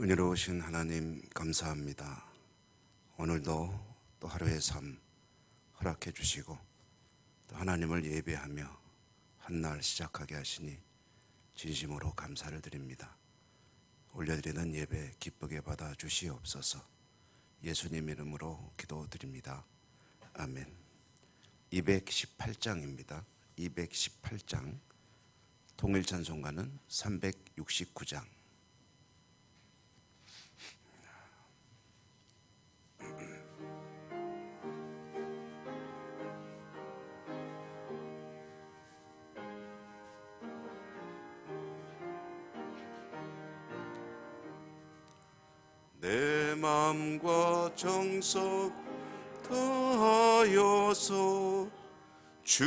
은혜로우신 하나님 감사합니다. 오늘도 또 하루의 삶 허락해 주시고 또 하나님을 예배하며 한날 시작하게 하시니 진심으로 감사를 드립니다. 올려드리는 예배 기쁘게 받아 주시옵소서. 예수님 이름으로 기도드립니다. 아멘. 218장입니다. 218장 통일찬송가는 369장. 내 맘과 정석 다하여서 주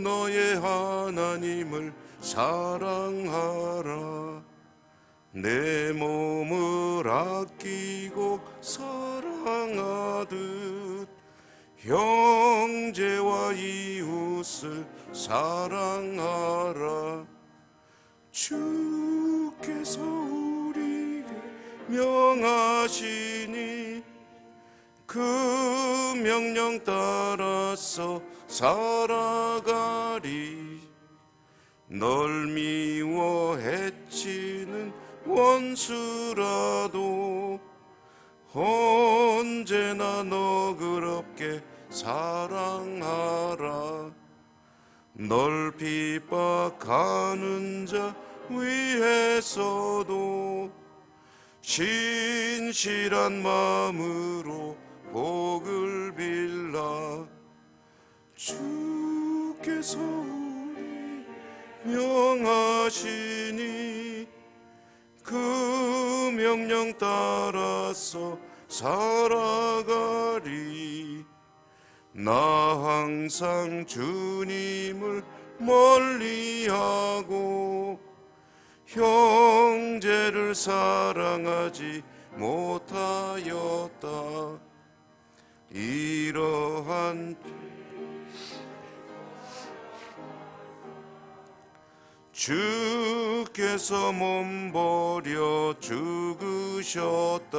너의 하나님을 사랑하라. 내 몸을 아끼고 사랑하듯 형제와 이웃을 사랑하라. 주께서 우리에게 명하시니 그 명령 따라서 살아가리. 널 미워 해치는 원수라도 언제나 너그럽게 사랑하라. 널 핍박하는 자 위에서도 신실한 마음으로 복을 빌라. 주께서 우리 명하시니 그 명령 따라서 살아가리. 나 항상 주님을 멀리하고 형제를 사랑하지 못하였다. 이러한 주께서 몸버려 죽으셨다.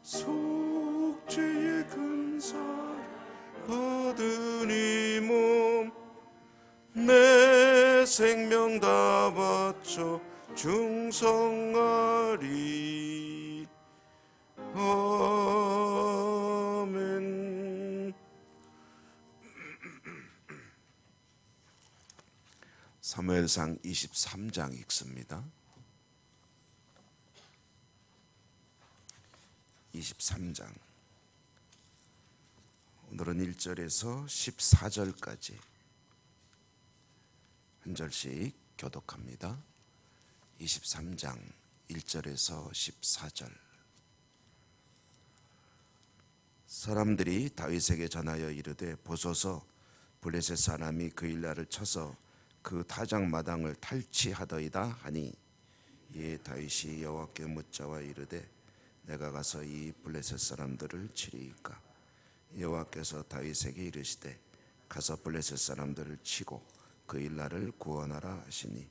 속죄의 근사 받은 이 몸 내 생명 다 바쳐 충성하리. 아멘. 사무엘상 23장 읽습니다. 23장 오늘은 1절에서 14절까지 한 절씩 교독합니다. 23장 1절에서 14절. 사람들이 다윗에게 전하여 이르되 보소서 블레셋 사람이 그 일날을 쳐서 그 타작 마당을 탈취하더이다 하니, 이에 다윗이 여호와께 묻자와 이르되 내가 가서 이 블레셋 사람들을 치리이까? 여호와께서 다윗에게 이르시되 가서 블레셋 사람들을 치고 그 일날을 구원하라 하시니,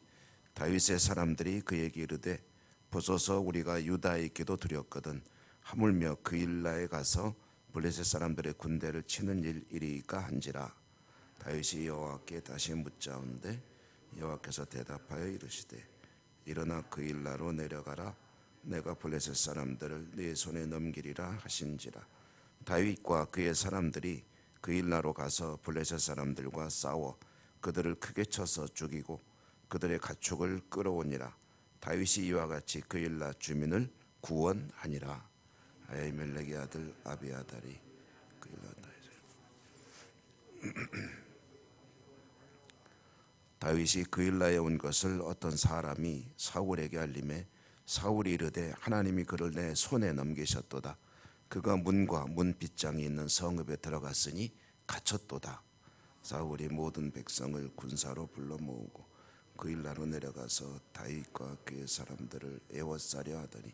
다윗의 사람들이 그에게 이르되 보소서 우리가 유다에 있기도 두렵거든 하물며 그 일날에 가서 블레셋 사람들의 군대를 치는 일이리까 한지라. 다윗이 여호와께 다시 묻자온데 여호와께서 대답하여 이르시되 일어나 그 일나로 내려가라. 내가 블레셋 사람들을 네 손에 넘기리라 하신지라. 다윗과 그의 사람들이 그 일나로 가서 블레셋 사람들과 싸워 그들을 크게 쳐서 죽이고 그들의 가축을 끌어오니라. 다윗이 이와 같이 그 일나 주민을 구원하니라. 아히멜렉의 아들 아비아달이 그 일나 다윗이 그 일나에 온 것을 어떤 사람이 사울에게 알림해 사울이 이르되 하나님이 그를 내 손에 넘기셨도다. 그가 문과 문 빗장이 있는 성읍에 들어갔으니 갇혔도다. 사울이 모든 백성을 군사로 불러 모으고 그 일나로 내려가서 다윗과 그의 사람들을 애워싸려 하더니,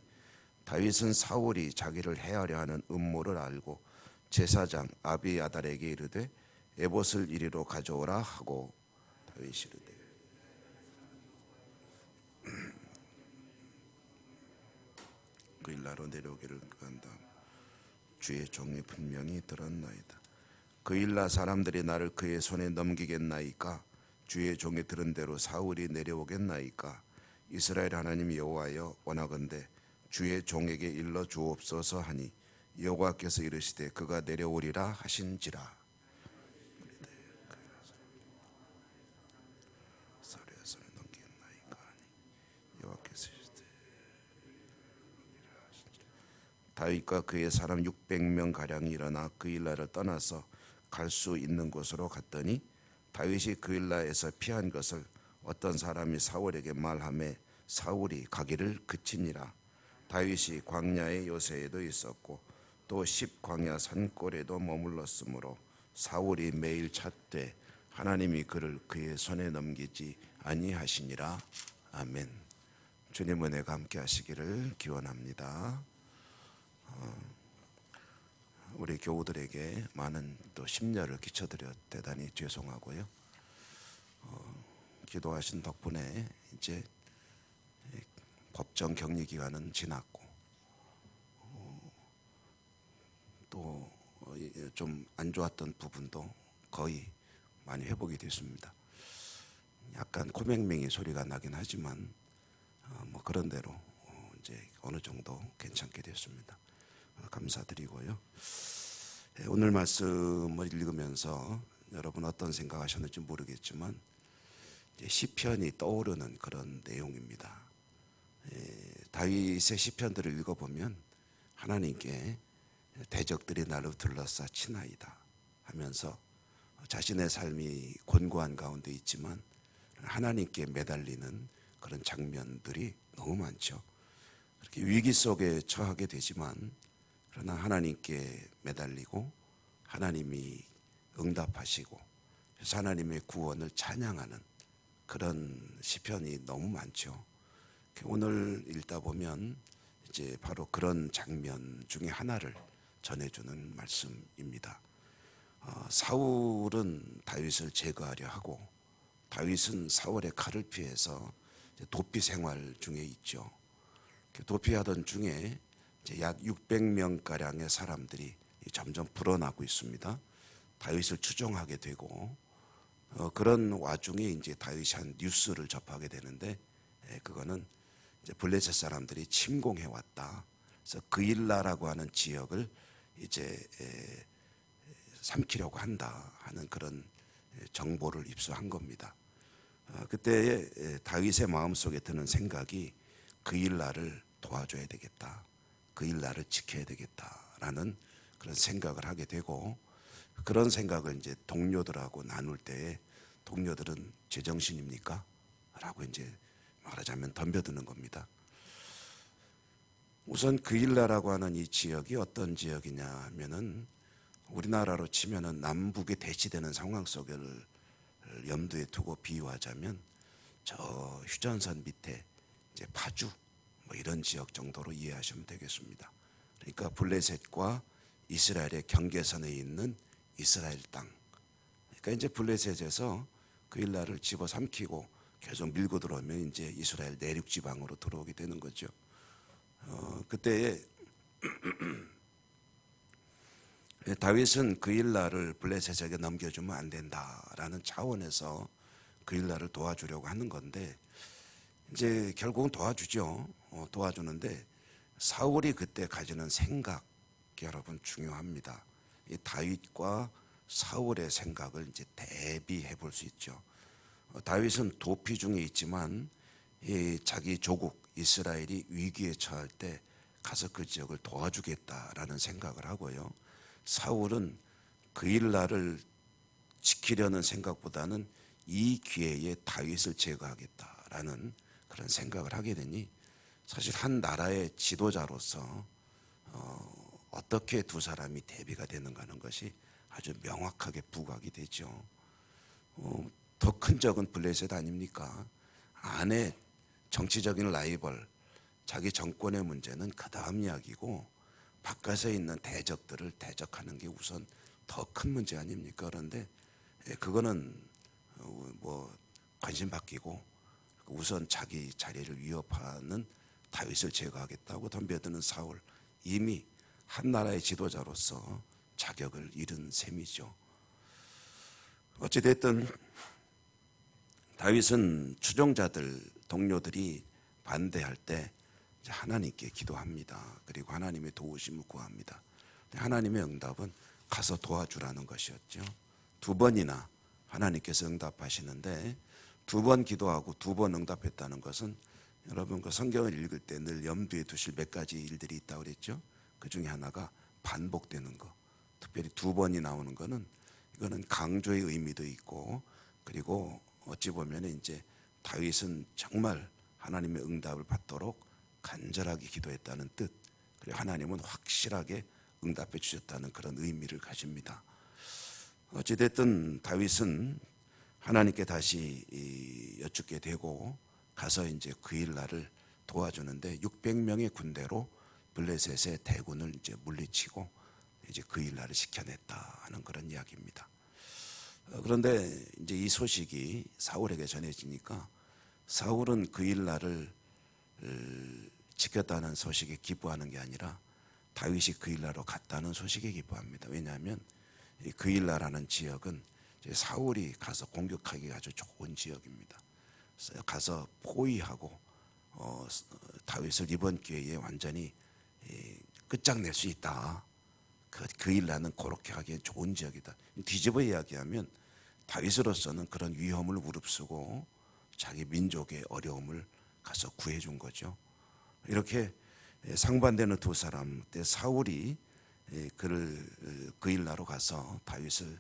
다윗은 사울이 자기를 해하려 하는 음모를 알고 제사장 아비아달에게 이르되 에봇을 이리로 가져오라 하고, 다윗이 이르되 그일라로 내려오기를 구한다. 주의 종이 분명히 들었나이다. 그일라 사람들이 나를 그의 손에 넘기겠나이까? 주의 종이 들은 대로 사울이 내려오겠나이까? 이스라엘 하나님 여호와여, 원하건대 주의 종에게 일러 주옵소서 하니 여호와께서 이르시되 그가 내려오리라 하신지라. 손에 넘기겠나이까? 여호와께서 이르시되 다윗과 그의 사람 600명 가량이 일어나 그일라를 떠나서 갈 수 있는 곳으로 갔더니 다윗이 그일라에서 피한 것을 어떤 사람이 사울에게 말하매 사울이 가기를 그치니라. 다윗이 광야의 요새에도 있었고 또 십광야 산골에도 머물렀으므로 사울이 매일 찾되 하나님이 그를 그의 손에 넘기지 아니하시니라. 아멘. 주님 은혜가 함께 하시기를 기원합니다. 우리 교우들에게 많은 또 심려를 끼쳐드려 대단히 죄송하고요. 기도하신 덕분에 이제 법정 격리 기간은 지났고 또 좀 안 좋았던 부분도 거의 많이 회복이 됐습니다. 약간 코맹맹이 소리가 나긴 하지만 뭐 그런 대로 이제 어느 정도 괜찮게 됐습니다. 감사드리고요. 오늘 말씀을 읽으면서 여러분 어떤 생각하셨는지 모르겠지만 시편이 떠오르는 그런 내용입니다. 다윗의 시편들을 읽어보면 하나님께 대적들이 나를 둘러싸 치나이다 하면서 자신의 삶이 곤고한 가운데 있지만 하나님께 매달리는 그런 장면들이 너무 많죠. 그렇게 위기 속에 처하게 되지만 그러나 하나님께 매달리고 하나님이 응답하시고 그래서 하나님의 구원을 찬양하는 그런 시편이 너무 많죠. 오늘 읽다 보면 이제 바로 그런 장면 중에 하나를 전해주는 말씀입니다. 사울은 다윗을 제거하려 하고 다윗은 사울의 칼을 피해서 도피 생활 중에 있죠. 도피하던 중에 이제 약 600명 가량의 사람들이 점점 불어나고 있습니다. 다윗을 추종하게 되고 그런 와중에 이제 다윗이 한 뉴스를 접하게 되는데 그거는 이제 블레셋 사람들이 침공해 왔다. 그래서 그일라라고 하는 지역을 이제 삼키려고 한다 하는 그런 정보를 입수한 겁니다. 그때 다윗의 마음속에 드는 생각이 그일라를 도와줘야 되겠다. 그일라를 지켜야 되겠다라는 그런 생각을 하게 되고 그런 생각을 이제 동료들하고 나눌 때에 동료들은 제정신입니까? 라고 이제 말하자면 덤벼드는 겁니다. 우선 그일라라고 하는 이 지역이 어떤 지역이냐 하면은 우리나라로 치면은 남북이 대치되는 상황 속을 염두에 두고 비유하자면 저 휴전선 밑에 이제 파주 뭐 이런 지역 정도로 이해하시면 되겠습니다. 그러니까 블레셋과 이스라엘의 경계선에 있는 이스라엘 땅. 그러니까 이제 블레셋에서 그일라를 집어삼키고 계속 밀고 들어오면 이제 이스라엘 내륙 지방으로 들어오게 되는 거죠. 그때 다윗은 그일라를 블레셋에게 넘겨주면 안 된다라는 차원에서 그일라를 도와주려고 하는 건데 이제 결국은 도와주죠. 도와주는데 사울이 그때 가지는 생각 여러분 중요합니다. 이 다윗과 사울의 생각을 이제 대비해 볼 수 있죠. 다윗은 도피 중에 있지만 이 자기 조국 이스라엘이 위기에 처할 때 가서 그 지역을 도와주겠다라는 생각을 하고요. 사울은 그일라를 지키려는 생각보다는 이 기회에 다윗을 제거하겠다라는 그런 생각을 하게 되니 사실 한 나라의 지도자로서 어떻게 두 사람이 대비가 되는가 하는 것이 아주 명확하게 부각이 되죠. 더 큰 적은 블레셋 아닙니까? 안에 정치적인 라이벌, 자기 정권의 문제는 그 다음 이야기고 바깥에 있는 대적들을 대적하는 게 우선 더 큰 문제 아닙니까? 그런데 그거는 뭐 관심 바뀌고 우선 자기 자리를 위협하는 다윗을 제거하겠다고 덤벼드는 사울, 이미 한 나라의 지도자로서 자격을 잃은 셈이죠. 어찌됐든 다윗은 추종자들, 동료들이 반대할 때 하나님께 기도합니다. 그리고 하나님의 도우심을 구합니다. 하나님의 응답은 가서 도와주라는 것이었죠. 두 번이나 하나님께서 응답하시는데, 두 번 기도하고 두 번 응답했다는 것은 여러분 그 성경을 읽을 때 늘 염두에 두실 몇 가지 일들이 있다고 그랬죠. 그 중에 하나가 반복되는 거, 특별히 두 번이 나오는 거는 이거는 강조의 의미도 있고, 그리고 어찌 보면 이제 다윗은 정말 하나님의 응답을 받도록 간절하게 기도했다는 뜻, 그리고 하나님은 확실하게 응답해 주셨다는 그런 의미를 가집니다. 어찌됐든 다윗은 하나님께 다시 여쭙게 되고 가서 이제 그일라를 도와주는데 600명의 군대로 블레셋의 대군을 이제 물리치고 이제 그일라를 지켜냈다 하는 그런 이야기입니다. 그런데 이제 이 소식이 사울에게 전해지니까 사울은 그일라를 지켰다는 소식에 기뻐하는 게 아니라 다윗이 그일라로 갔다는 소식에 기뻐합니다. 왜냐하면 그일라라는 지역은 사울이 가서 공격하기 아주 좋은 지역입니다. 그래서 가서 포위하고 다윗을 이번 기회에 완전히 끝장낼 수 있다. 그일라는 그렇게 하기에 좋은 지역이다. 뒤집어 이야기하면 다윗으로서는 그런 위험을 무릅쓰고 자기 민족의 어려움을 가서 구해준 거죠. 이렇게 상반되는 두 사람 때 사울이 그를 그일라로 가서 다윗을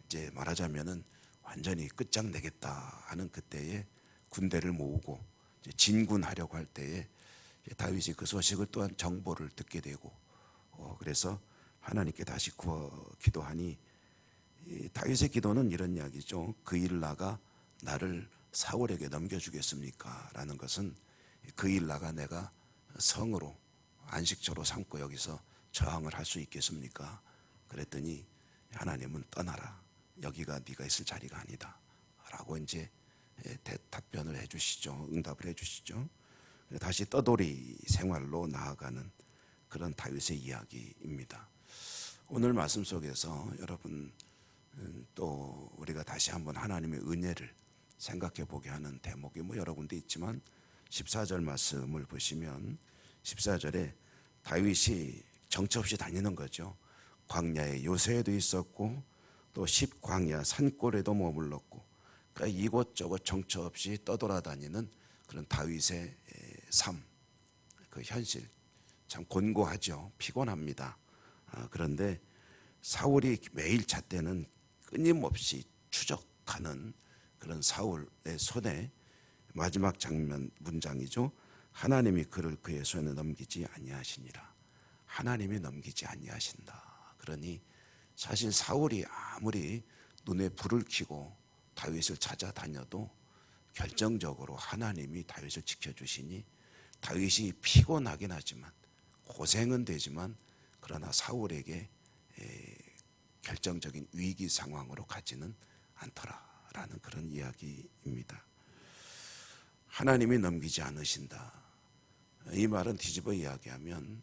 이제 말하자면은 완전히 끝장내겠다 하는 그때에 군대를 모으고 진군하려고 할 때에 다윗이 그 소식을 또한 정보를 듣게 되고 그래서 하나님께 다시 기도하니 다윗의 기도는 이런 이야기죠. 그일라가 나를 사울에게 넘겨주겠습니까? 라는 것은 그일라가 내가 성으로 안식처로 삼고 여기서 저항을 할 수 있겠습니까? 그랬더니 하나님은 떠나라. 여기가 네가 있을 자리가 아니다. 라고 이제 답변을 해주시죠. 응답을 해주시죠. 다시 떠돌이 생활로 나아가는 그런 다윗의 이야기입니다. 오늘 말씀 속에서 여러분 또 우리가 다시 한번 하나님의 은혜를 생각해 보게 하는 대목이 여러 군데 있지만 14절 말씀을 보시면 14절에 다윗이 정처 없이 다니는 거죠. 광야에 요새에도 있었고 또 십광야 산골에도 머물렀고 그러니까 이곳저곳 정처 없이 떠돌아다니는 그런 다윗의 삶, 그 현실 참 곤고하죠. 피곤합니다. 그런데 사울이 매일 잣대는 끊임없이 추적하는 그런 사울의 손에 마지막 장면 문장이죠. 하나님이 그를 그의 손에 넘기지 아니하시니라. 하나님이 넘기지 아니하신다. 그러니 사실 사울이 아무리 눈에 불을 켜고 다윗을 찾아다녀도 결정적으로 하나님이 다윗을 지켜주시니 다윗이 피곤하긴 하지만 고생은 되지만 그러나 사울에게 결정적인 위기 상황으로 가지는 않더라라는 그런 이야기입니다. 하나님이 넘기지 않으신다. 이 말은 뒤집어 이야기하면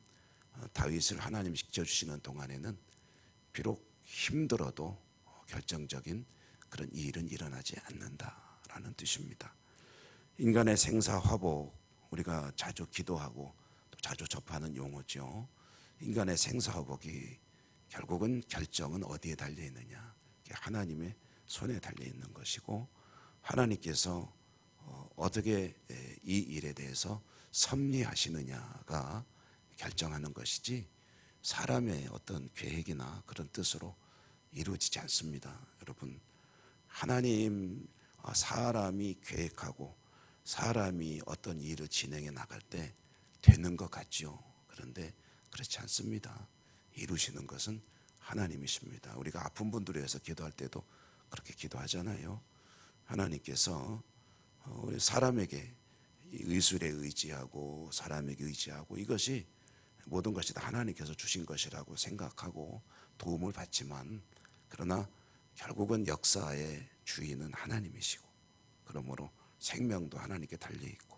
다윗을 하나님이 지켜주시는 동안에는 비록 힘들어도 결정적인 그런 일은 일어나지 않는다라는 뜻입니다. 인간의 생사화복, 우리가 자주 기도하고 또 자주 접하는 용어죠. 인간의 생사화복이 결국은 결정은 어디에 달려 있느냐? 하나님의 손에 달려 있는 것이고 하나님께서 어떻게 이 일에 대해서 섭리하시느냐가 결정하는 것이지 사람의 어떤 계획이나 그런 뜻으로 이루어지지 않습니다. 여러분, 하나님, 사람이 계획하고 사람이 어떤 일을 진행해 나갈 때 되는 것 같지요. 그런데 그렇지 않습니다. 이루시는 것은 하나님이십니다. 우리가 아픈 분들을 위해서 기도할 때도 그렇게 기도하잖아요. 하나님께서 우리 사람에게 의술에 의지하고 사람에게 의지하고 이것이 모든 것이 다 하나님께서 주신 것이라고 생각하고 도움을 받지만 그러나 결국은 역사의 주인은 하나님이시고 그러므로 생명도 하나님께 달려있고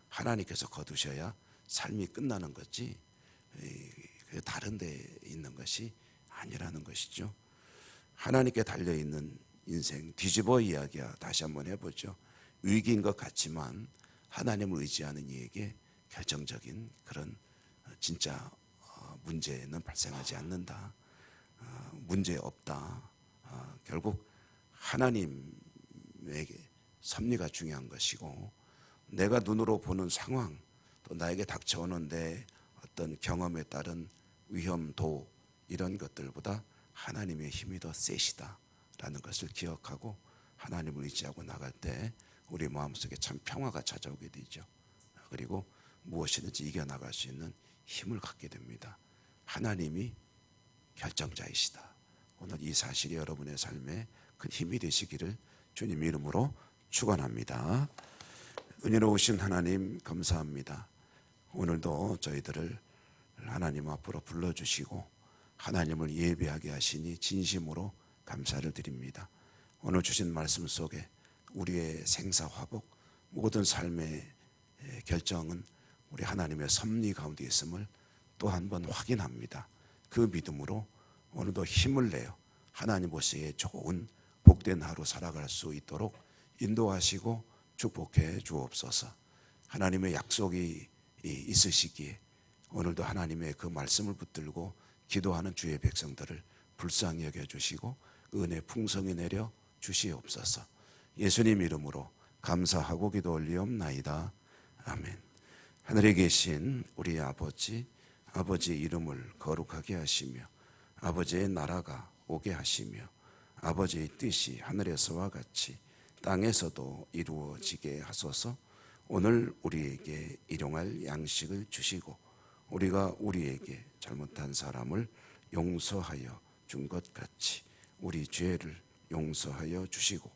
하나님께서 거두셔야 삶이 끝나는 거지 다른 데 있는 것이 아니라는 것이죠. 하나님께 달려있는 인생 뒤집어 이야기야 다시 한번 해보죠. 위기인 것 같지만 하나님을 의지하는 이에게 결정적인 그런 진짜 문제는 발생하지 않는다. 문제 없다. 결국 하나님에게 섭리가 중요한 것이고 내가 눈으로 보는 상황 또 나에게 닥쳐오는 내 어떤 경험에 따른 위험도 이런 것들보다 하나님의 힘이 더 세시다라는 것을 기억하고 하나님을 의지하고 나갈 때 우리 마음속에 참 평화가 찾아오게 되죠. 그리고 무엇이든지 이겨나갈 수 있는 힘을 갖게 됩니다. 하나님이 결정자이시다. 오늘 이 사실이 여러분의 삶에 큰 힘이 되시기를 주님 이름으로 축원합니다. 은혜로우신 하나님 감사합니다. 오늘도 저희들을 하나님 앞으로 불러주시고 하나님을 예배하게 하시니 진심으로 감사를 드립니다. 오늘 주신 말씀 속에 우리의 생사화복 모든 삶의 결정은 우리 하나님의 섭리 가운데 있음을 또 한 번 확인합니다. 그 믿음으로 오늘도 힘을 내어 하나님 보시기에 좋은 복된 하루 살아갈 수 있도록 인도하시고 축복해 주옵소서. 하나님의 약속이 있으시기에 오늘도 하나님의 그 말씀을 붙들고 기도하는 주의 백성들을 불쌍히 여겨주시고 은혜 풍성히 내려 주시옵소서. 예수님 이름으로 감사하고 기도 올리옵나이다. 아멘. 하늘에 계신 우리 아버지, 아버지의 이름을 거룩하게 하시며 아버지의 나라가 오게 하시며 아버지의 뜻이 하늘에서와 같이 땅에서도 이루어지게 하소서. 오늘 우리에게 일용할 양식을 주시고 우리가 우리에게 잘못한 사람을 용서하여 준 것 같이 우리 죄를 용서하여 주시고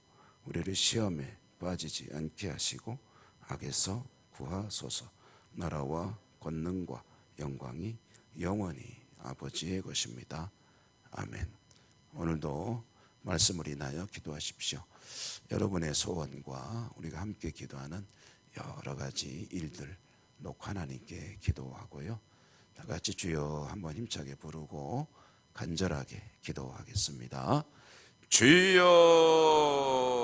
우리를 시험에 빠지지 않게 하시고 악에서 구하소서. 나라와 권능과 영광이 영원히 아버지의 것입니다. 아멘. 오늘도 말씀을 인하여 기도하십시오. 여러분의 소원과 우리가 함께 기도하는 여러 가지 일들 놓고 하나님께 기도하고요. 다 같이 주여 한번 힘차게 부르고 간절하게 기도하겠습니다. 주여